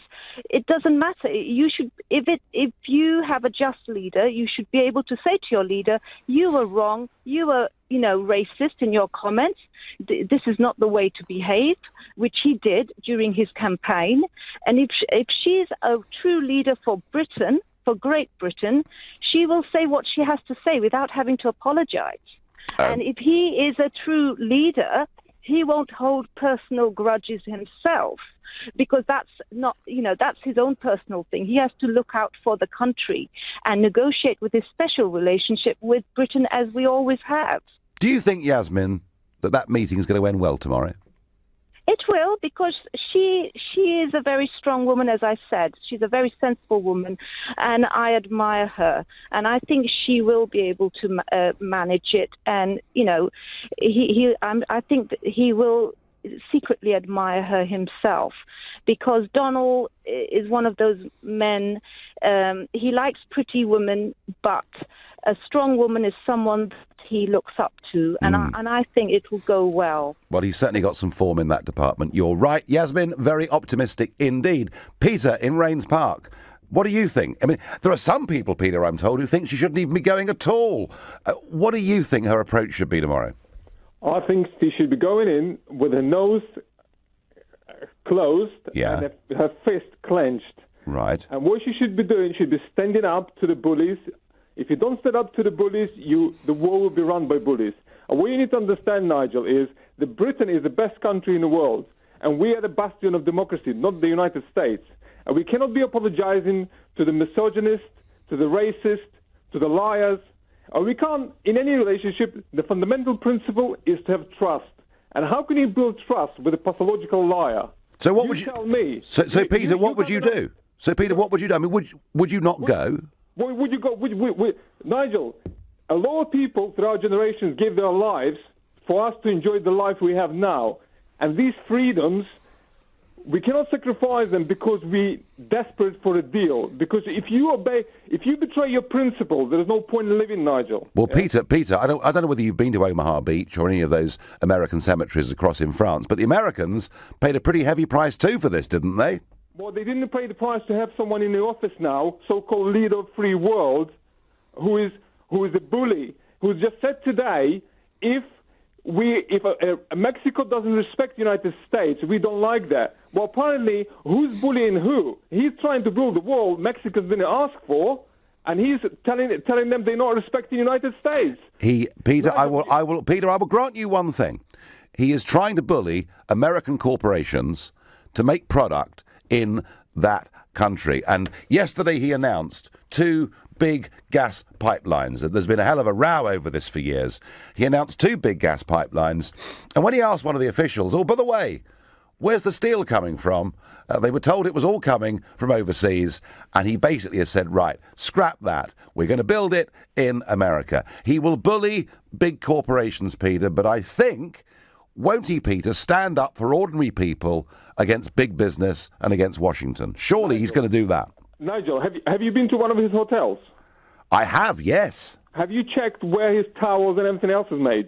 It doesn't matter. You should, if you have a just leader, you should be able to say to your leader, you were wrong, you were, racist in your comments. This is not the way to behave, which he did during his campaign. And if she's a true leader for Britain, for Great Britain, she will say what she has to say without having to apologize. And if he is a true leader, he won't hold personal grudges himself, because that's not, that's his own personal thing. He has to look out for the country and negotiate with his special relationship with Britain, as we always have. Do you think, Yasmin, that meeting is going to end well tomorrow? It will, because she is a very strong woman, as I said. She's a very sensible woman, and I admire her. And I think she will be able to manage it. And, I think that he will secretly admire her himself, because Donald is one of those men. He likes pretty women, but a strong woman is someone he looks up to, and I think it will go well. Well, he's certainly got some form in that department. You're right, Yasmin, very optimistic indeed. Peter in Rains Park, what do you think? I mean, there are some people, Peter, I'm told, who think she shouldn't even be going at all. What do you think her approach should be tomorrow? I think she should be going in with her nose closed and her fist clenched. Right. And what she should be doing, she'd be standing up to the bullies. If you don't stand up to the bullies, the war will be run by bullies. And what you need to understand, Nigel, is that Britain is the best country in the world, and we are the bastion of democracy, not the United States. And we cannot be apologizing to the misogynist, to the racist, to the liars. And we can't, in any relationship, the fundamental principle is to have trust. And how can you build trust with a pathological liar? So what would you tell me? So Peter, what would you do? So Peter, what would you do? I mean, would you not go? Would you go? Nigel, a lot of people throughout generations gave their lives for us to enjoy the life we have now. And these freedoms, we cannot sacrifice them because we're desperate for a deal. Because if you betray your principles, there is no point in living, Nigel. Well, Peter, I don't know whether you've been to Omaha Beach or any of those American cemeteries across in France, but the Americans paid a pretty heavy price too for this, didn't they? Well, they didn't pay the price to have someone in the office now, so-called leader of free world, who is a bully, who's just said today, if Mexico doesn't respect the United States, we don't like that. Well, apparently, who's bullying who? He's trying to build a wall Mexicans didn't ask for, and he's telling them they're not respecting the United States. Peter, I will grant you one thing. He is trying to bully American corporations to make product in that country. And yesterday he announced 2 big gas pipelines. There's been a hell of a row over this for years. He announced 2 big gas pipelines. And when he asked one of the officials, oh, by the way, where's the steel coming from? They were told it was all coming from overseas. And he basically has said, right, scrap that. We're going to build it in America. He will bully big corporations, Peter, but I think, won't he, Peter, stand up for ordinary people against big business and against Washington? Surely he's going to do that. Nigel, have you been to one of his hotels? I have, yes. Have you checked where his towels and everything else is made?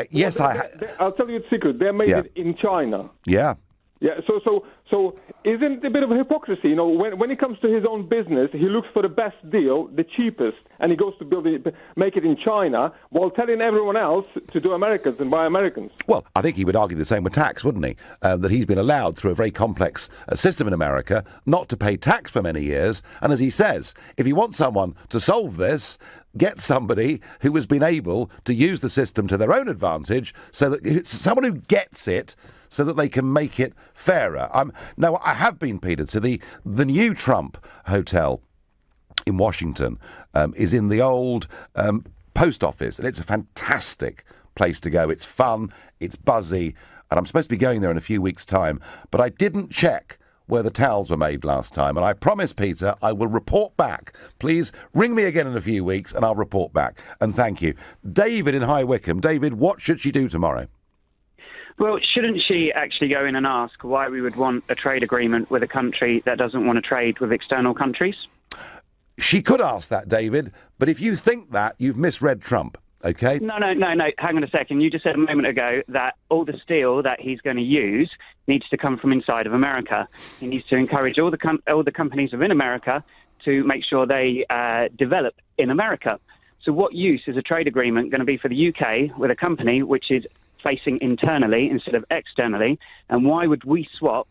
Yes, I have. I'll tell you a secret. They're made in China. Yeah. Yeah, so isn't it a bit of a hypocrisy? You know, when it comes to his own business, he looks for the best deal, the cheapest, and he goes to make it in China, while telling everyone else to do Americans and buy Americans. Well, I think he would argue the same with tax, wouldn't he? That he's been allowed through a very complex system in America not to pay tax for many years, and as he says, if you want someone to solve this, get somebody who has been able to use the system to their own advantage, so that it's someone who gets it, so that they can make it fairer. No, I have been, Peter, to the new Trump hotel in Washington is in the old post office, and it's a fantastic place to go. It's fun, it's buzzy, and I'm supposed to be going there in a few weeks' time, but I didn't check where the towels were made last time, and I promise, Peter, I will report back. Please ring me again in a few weeks, and I'll report back. And thank you. David in High Wycombe. David, what should she do tomorrow? Well, shouldn't she actually go in and ask why we would want a trade agreement with a country that doesn't want to trade with external countries? She could ask that, David, but if you think that, you've misread Trump, OK? No. Hang on a second. You just said a moment ago that all the steel that he's going to use needs to come from inside of America. He needs to encourage all the companies within America to make sure they develop in America. So what use is a trade agreement going to be for the UK with a company which is facing internally instead of externally? And why would we swap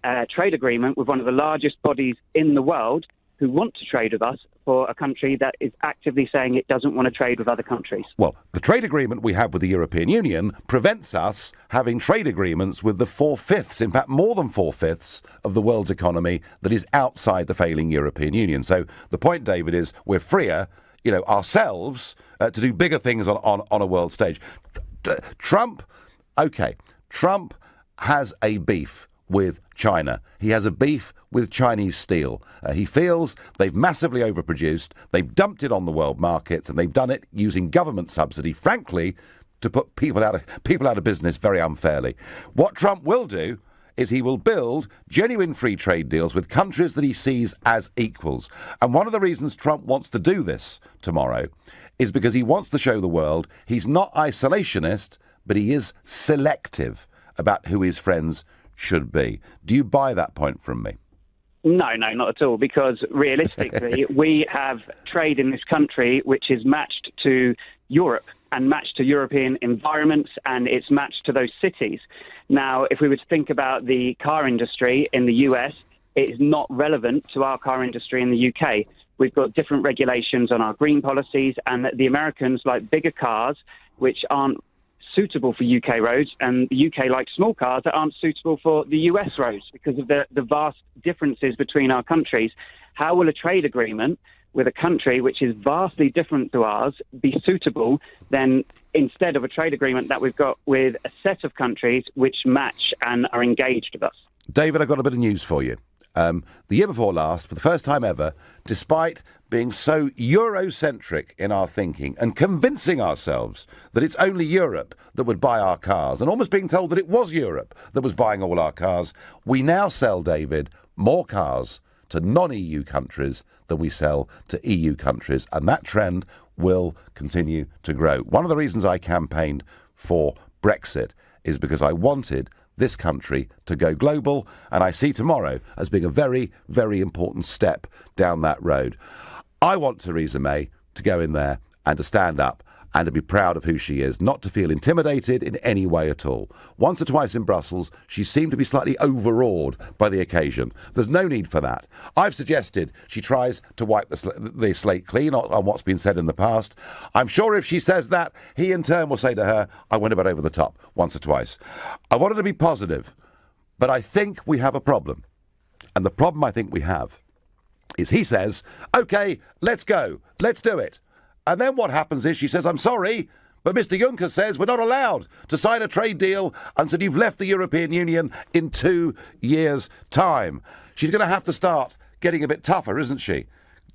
a trade agreement with one of the largest bodies in the world who want to trade with us for a country that is actively saying it doesn't want to trade with other countries? Well, the trade agreement we have with the European Union prevents us having trade agreements with the 4/5, in fact more than 4/5 of the world's economy that is outside the failing European Union. So the point, David, is we're freer, ourselves to do bigger things on a world stage. Trump has a beef with China. He has a beef with Chinese steel. He feels they've massively overproduced, they've dumped it on the world markets, and they've done it using government subsidy, frankly, to put people out of business very unfairly. What Trump will do is he will build genuine free trade deals with countries that he sees as equals. And one of the reasons Trump wants to do this tomorrow is because he wants to show the world he's not isolationist, but he is selective about who his friends should be. Do you buy that point from me? No, not at all, because realistically, we have trade in this country which is matched to Europe and matched to European environments, and it's matched to those cities. Now, if we were to think about the car industry in the US, it is not relevant to our car industry in the UK. We've got different regulations on our green policies, and the Americans like bigger cars, which aren't suitable for UK roads, and the UK likes small cars that aren't suitable for the US roads because of the vast differences between our countries. How will a trade agreement with a country which is vastly different to ours be suitable then instead of a trade agreement that we've got with a set of countries which match and are engaged with us? David, I've got a bit of news for you. the year before last, for the first time ever, despite being so Eurocentric in our thinking and convincing ourselves that it's only Europe that would buy our cars, and almost being told that it was Europe that was buying all our cars, we now sell, David, more cars to non-EU countries than we sell to EU countries, and that trend will continue to grow. One of the reasons I campaigned for Brexit is because I wanted this country to go global, and I see tomorrow as being a very, very important step down that road. I want Theresa May to go in there and to stand up and to be proud of who she is, not to feel intimidated in any way at all. Once or twice in Brussels, she seemed to be slightly overawed by the occasion. There's no need for that. I've suggested she tries to wipe the slate clean on what's been said in the past. I'm sure if she says that, he in turn will say to her, I went a bit over the top once or twice. I wanted to be positive, but I think we have a problem. And the problem I think we have is he says, OK, let's go, let's do it. And then what happens is she says, I'm sorry, but Mr. Juncker says we're not allowed to sign a trade deal until you've left the European Union in 2 years' time. She's going to have to start getting a bit tougher, isn't she?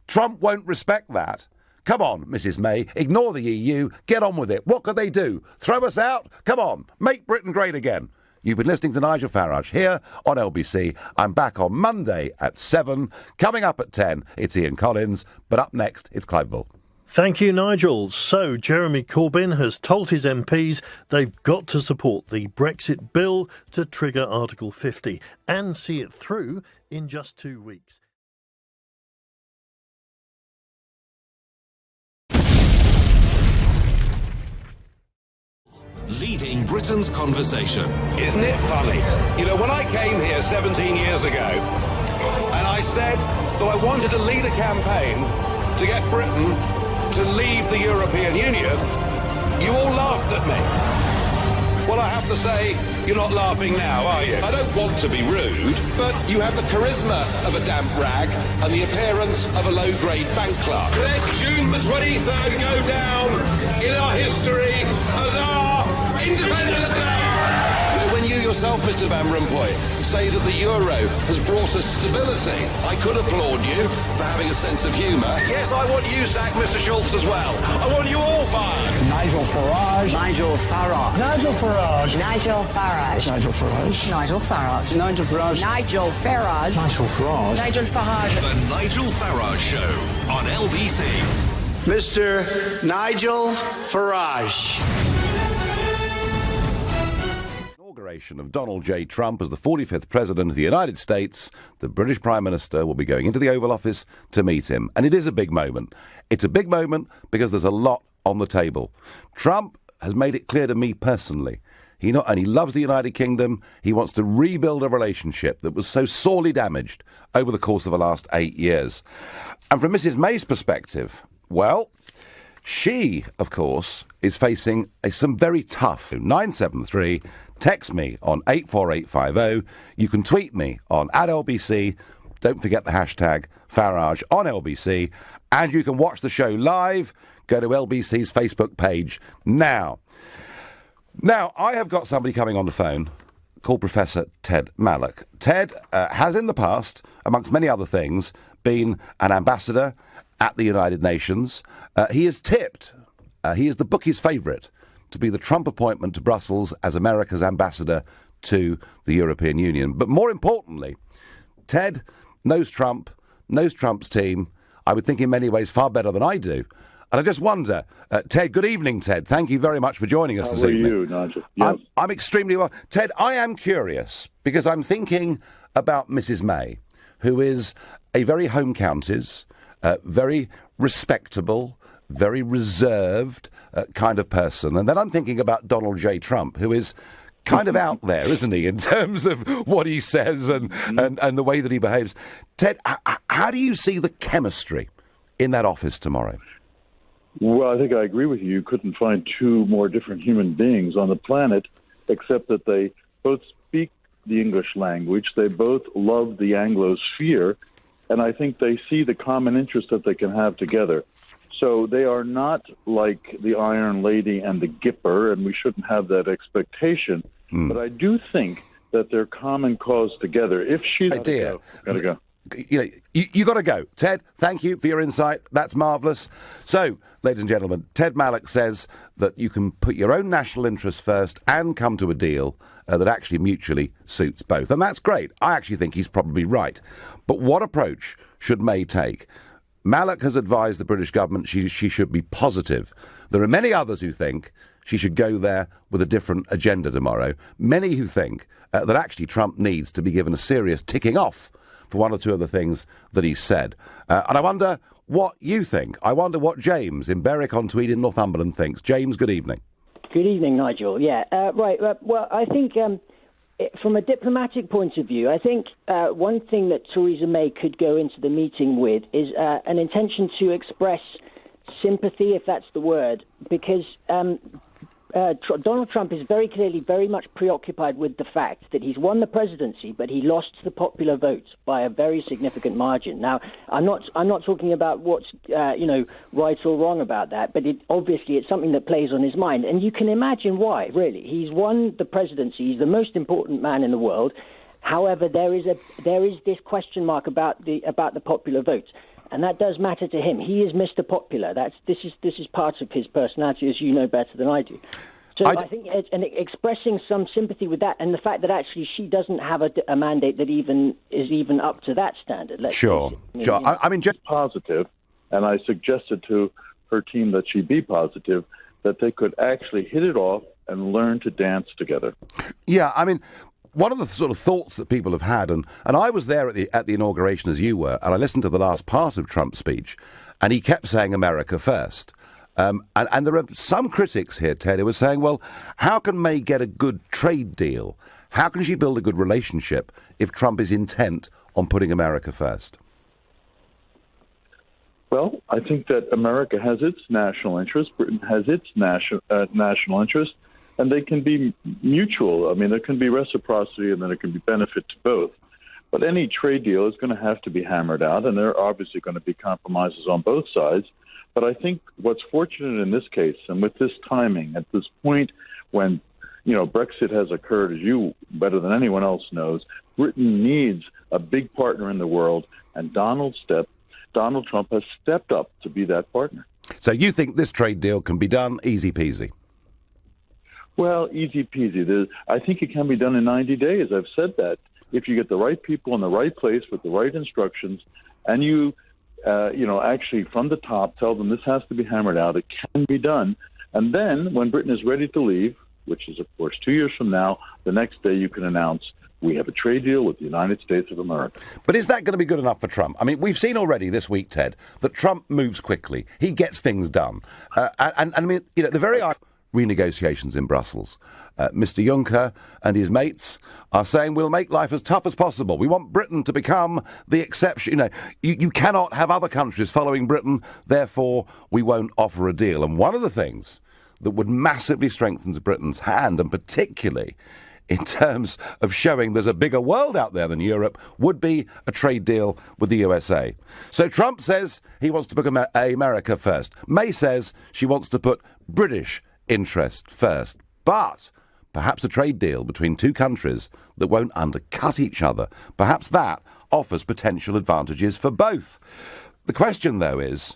Trump won't respect that. Come on, Mrs. May, ignore the EU, get on with it. What could they do? Throw us out? Come on, make Britain great again. You've been listening to Nigel Farage here on LBC. I'm back on Monday at 7. Coming up at 10, it's Ian Collins. But up next, it's Clive Bull. Thank you, Nigel. So, Jeremy Corbyn has told his MPs they've got to support the Brexit bill to trigger Article 50 and see it through in just 2 weeks. Leading Britain's conversation. Isn't it funny? You know, when I came here 17 years ago, and I said that I wanted to lead a campaign to get Britain to leave the European Union, you all laughed at me. Well, I have to say, you're not laughing now, are you? I don't want to be rude, but you have the charisma of a damp rag and the appearance of a low-grade bank clerk. Let June the 23rd go down in our history as our Independence Day. When you yourself, Mr. Van Rompuy, say that the euro has brought us stability, I could applaud you for having a sense of humour. Yes, I want you sacked, Mr. Schultz, as well. I want you all fired. Nigel Farage. Nigel Farage. Nigel Farage. Nigel Farage. Nigel Farage. Nigel Farage. Nigel Farage. Nigel Farage. Nigel Farage. Nigel Farage. The Nigel Farage Show on LBC. Mr. Nigel Farage. Of Donald J. Trump as the 45th President of the United States, the British Prime Minister will be going into the Oval Office to meet him. And it is a big moment. It's a big moment because there's a lot on the table. Trump has made it clear to me personally, he not only loves the United Kingdom, he wants to rebuild a relationship that was so sorely damaged over the course of the last 8 years. And from Mrs. May's perspective, well, she, of course, is facing some very tough 973. Text me on 84850. You can tweet me on @LBC. Don't forget the hashtag Farage on LBC. And you can watch the show live. Go to LBC's Facebook page now. Now, I have got somebody coming on the phone called Professor Ted Malloch. Ted has in the past, amongst many other things, been an ambassador at the United Nations. He is tipped. He is the bookie's favourite to be the Trump appointment to Brussels as America's ambassador to the European Union. But more importantly, Ted knows Trump, knows Trump's team, I would think in many ways far better than I do. And I just wonder, Ted, good evening, Ted. Thank you very much for joining us this evening. How are you, Nigel? Yes. I'm extremely well. Ted, I am curious because I'm thinking about Mrs. May, who is a very home counties, very respectable, very reserved kind of person. And then I'm thinking about Donald J. Trump, who is kind of out there, isn't he, in terms of what he says and the way that he behaves. Ted, how do you see the chemistry in that office tomorrow? Well, I think I agree with you. You couldn't find two more different human beings on the planet, except that they both speak the English language. They both love the Anglosphere, and I think they see the common interest that they can have together. So they are not like the Iron Lady and the Gipper, and we shouldn't have that expectation. But I do think that their common cause together. If she's gotta go. You got to go. Ted, thank you for your insight. That's marvellous. So, ladies and gentlemen, Ted Malloch says that you can put your own national interests first and come to a deal that actually mutually suits both. And that's great. I actually think he's probably right. But what approach should May take? Malloch has advised the British government she should be positive. There are many others who think she should go there with a different agenda tomorrow. Many who think that actually Trump needs to be given a serious ticking off for one or two of the things that he's said. And I wonder what you think. I wonder what James in Berwick-on-Tweed in Northumberland thinks. James, good evening. Good evening, Nigel. Yeah, right. Well, I think from a diplomatic point of view, I think one thing that Theresa May could go into the meeting with is an intention to express sympathy, if that's the word, because Donald Trump is very clearly very much preoccupied with the fact that he's won the presidency, but he lost the popular vote by a very significant margin. Now, I'm not talking about what's right or wrong about that, but obviously it's something that plays on his mind, and you can imagine why. Really, he's won the presidency. He's the most important man in the world. However, there is this question mark about the popular vote. And that does matter to him. He is Mr. Popular. This is part of his personality, as you know better than I do. So I think expressing some sympathy with that, and the fact that actually she doesn't have a mandate that is even up to that standard. Sure. I mean, just positive, and I suggested to her team that she be positive, that they could actually hit it off and learn to dance together. Yeah, I mean, one of the sort of thoughts that people have had, and I was there at the inauguration as you were, and I listened to the last part of Trump's speech, and he kept saying America first. And there are some critics here, Ted, who are saying, well, how can May get a good trade deal? How can she build a good relationship if Trump is intent on putting America first? Well, I think that America has its national interest, Britain has its national interest, and they can be mutual. I mean, there can be reciprocity and then there can be benefit to both. But any trade deal is going to have to be hammered out, and there are obviously going to be compromises on both sides. But I think what's fortunate in this case, and with this timing, at this point when, Brexit has occurred, as you better than anyone else knows, Britain needs a big partner in the world, and Donald Trump has stepped up to be that partner. So you think this trade deal can be done easy peasy? Well, easy peasy. I think it can be done in 90 days. I've said that. If you get the right people in the right place with the right instructions, and you, actually from the top tell them this has to be hammered out, it can be done. And then when Britain is ready to leave, which is, of course, 2 years from now, the next day you can announce we have a trade deal with the United States of America. But is that going to be good enough for Trump? I mean, we've seen already this week, Ted, that Trump moves quickly. He gets things done. And I mean, the very renegotiations in Brussels. Mr. Juncker and his mates are saying we'll make life as tough as possible. We want Britain to become the exception. You cannot have other countries following Britain, therefore we won't offer a deal. And one of the things that would massively strengthen Britain's hand, and particularly in terms of showing there's a bigger world out there than Europe, would be a trade deal with the USA. So Trump says he wants to put America first. May says she wants to put British interest first. But perhaps a trade deal between two countries that won't undercut each other. Perhaps that offers potential advantages for both. The question, though, is,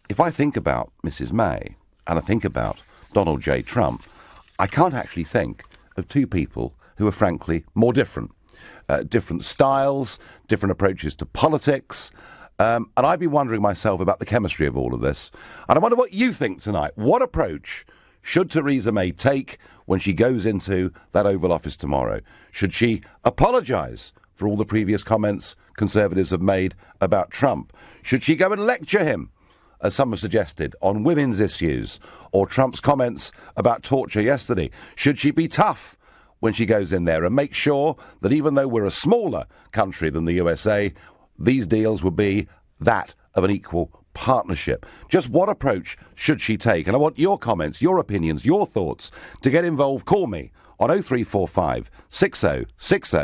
if I think about Mrs. May and I think about Donald J. Trump, I can't actually think of two people who are frankly more different. Different styles, different approaches to politics. And I've been wondering myself about the chemistry of all of this. And I wonder what you think tonight. What approach should Theresa May take when she goes into that Oval Office tomorrow? Should she apologise for all the previous comments Conservatives have made about Trump? Should she go and lecture him, as some have suggested, on women's issues or Trump's comments about torture yesterday? Should she be tough when she goes in there and make sure that even though we're a smaller country than the USA, these deals will be that of an equal partnership? Just what approach should she take? And I want your comments, your opinions, your thoughts. To get involved, call me on 0345 6060.